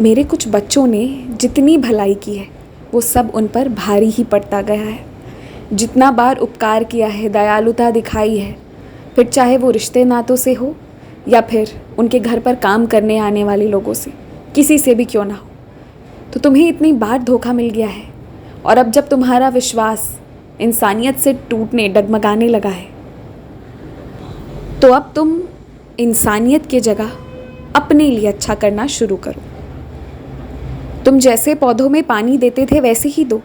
मेरे कुछ बच्चों ने जितनी भलाई की है वो सब उन पर भारी ही पड़ता गया है। जितना बार उपकार किया है, दयालुता दिखाई है, फिर चाहे वो रिश्ते नातों से हो या फिर उनके घर पर काम करने आने वाले लोगों से, किसी से भी क्यों ना हो, तो तुम्हें इतनी बार धोखा मिल गया है। और अब जब तुम्हारा विश्वास इंसानियत से टूटने डगमगाने लगा है, तो अब तुम इंसानियत की जगह अपने लिए अच्छा करना शुरू करो। तुम जैसे पौधों में पानी देते थे वैसे ही दो,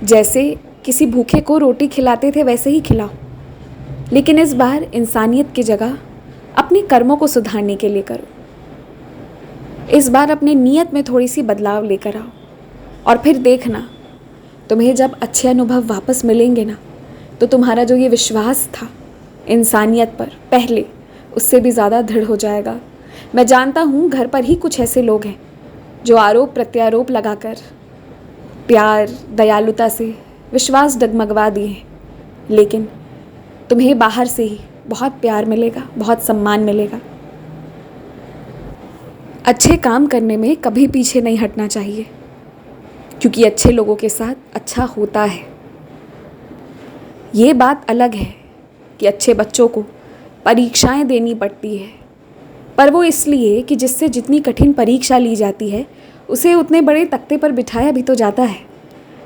जैसे किसी भूखे को रोटी खिलाते थे वैसे ही खिलाओ, लेकिन इस बार इंसानियत की जगह अपने कर्मों को सुधारने के लिए करो। इस बार अपने नीयत में थोड़ी सी बदलाव लेकर आओ और फिर देखना, तुम्हें जब अच्छे अनुभव वापस मिलेंगे ना, तो तुम्हारा जो ये विश्वास था इंसानियत पर पहले, उससे भी ज़्यादा दृढ़ हो जाएगा। मैं जानता हूँ घर पर ही कुछ ऐसे लोग हैं जो आरोप प्रत्यारोप लगाकर प्यार दयालुता से विश्वास डगमगवा दिए हैं, लेकिन तुम्हें बाहर से ही बहुत प्यार मिलेगा, बहुत सम्मान मिलेगा। अच्छे काम करने में कभी पीछे नहीं हटना चाहिए, क्योंकि अच्छे लोगों के साथ अच्छा होता है। ये बात अलग है कि अच्छे बच्चों को परीक्षाएं देनी पड़ती है, पर वो इसलिए कि जिससे जितनी कठिन परीक्षा ली जाती है उसे उतने बड़े तख्ते पर बिठाया भी तो जाता है।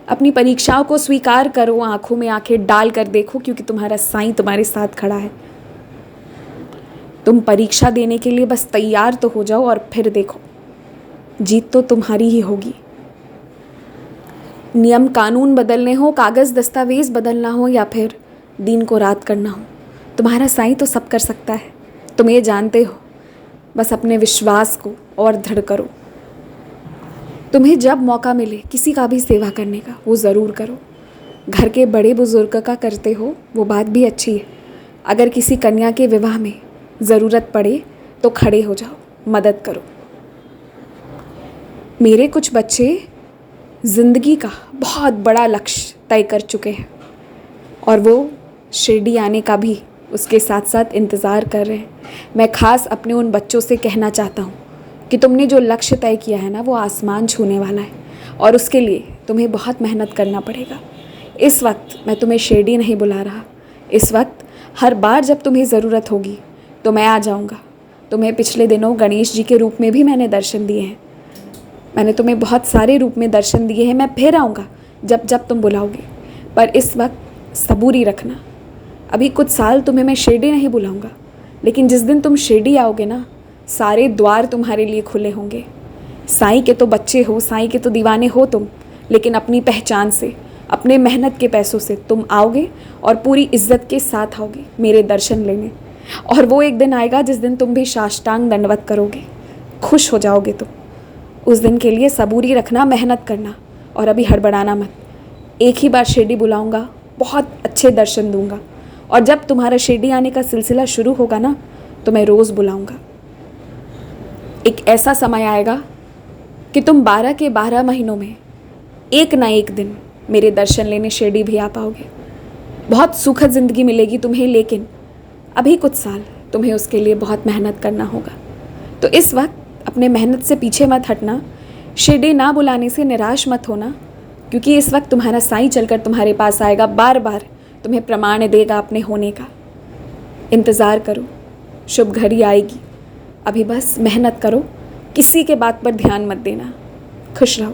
अपनी परीक्षाओं को स्वीकार करो, आंखों में आंखें डाल कर देखो, क्योंकि तुम्हारा साईं तुम्हारे साथ खड़ा है। तुम परीक्षा देने के लिए बस तैयार तो हो जाओ और फिर देखो, जीत तो तुम्हारी ही होगी। नियम कानून बदलने हो, कागज़ दस्तावेज बदलना हो या फिर दिन को रात करना हो, तुम्हारा साईं तो सब कर सकता है। तुम ये जानते हो, बस अपने विश्वास को और दृढ़ करो। तुम्हें जब मौका मिले किसी का भी सेवा करने का, वो ज़रूर करो। घर के बड़े बुजुर्ग का करते हो वो बात भी अच्छी है। अगर किसी कन्या के विवाह में ज़रूरत पड़े तो खड़े हो जाओ, मदद करो। मेरे कुछ बच्चे ज़िंदगी का बहुत बड़ा लक्ष्य तय कर चुके हैं और वो शिरडी आने का भी उसके साथ साथ इंतज़ार कर रहे हैं। मैं ख़ास अपने उन बच्चों से कहना चाहता हूँ कि तुमने जो लक्ष्य तय किया है ना, वो आसमान छूने वाला है और उसके लिए तुम्हें बहुत मेहनत करना पड़ेगा। इस वक्त मैं तुम्हें शिरडी नहीं बुला रहा, इस वक्त हर बार जब तुम्हें ज़रूरत होगी तो मैं आ जाऊँगा। तुम्हें पिछले दिनों गणेश जी के रूप में भी मैंने दर्शन दिए हैं, मैंने तुम्हें बहुत सारे रूप में दर्शन दिए हैं। मैं फिर आऊँगा जब जब तुम बुलाओगे, पर इस वक्त सबूरी रखना। अभी कुछ साल तुम्हें मैं शिरडी नहीं बुलाऊँगा, लेकिन जिस दिन तुम शिरडी आओगे ना, सारे द्वार तुम्हारे लिए खुले होंगे। साईं के तो बच्चे हो, साईं के तो दीवाने हो तुम, लेकिन अपनी पहचान से, अपने मेहनत के पैसों से तुम आओगे और पूरी इज्जत के साथ आओगे मेरे दर्शन लेने। और वो एक दिन आएगा जिस दिन तुम भी साष्टांग दंडवत करोगे, खुश हो जाओगे तुम। उस दिन के लिए सबूरी रखना, मेहनत करना और अभी हड़बड़ाना मत। एक ही बार शिरडी बुलाऊंगा, बहुत अच्छे दर्शन दूंगा, और जब तुम्हारा शिरडी आने का सिलसिला शुरू होगा ना, तो मैं रोज़ बुलाऊंगा। एक ऐसा समय आएगा कि तुम 12 के 12 महीनों में एक ना एक दिन मेरे दर्शन लेने शिरडी भी आ पाओगे। बहुत सुखद ज़िंदगी मिलेगी तुम्हें, लेकिन अभी कुछ साल तुम्हें उसके लिए बहुत मेहनत करना होगा। तो इस वक्त अपने मेहनत से पीछे मत हटना। शिरडी ना बुलाने से निराश मत होना, क्योंकि इस वक्त तुम्हारा साईं चलकर तुम्हारे पास आएगा, बार बार तुम्हें प्रमाण देगा अपने होने का। इंतज़ार करो, शुभ घड़ी आएगी। अभी बस मेहनत करो, किसी के बात पर ध्यान मत देना। खुश रहो।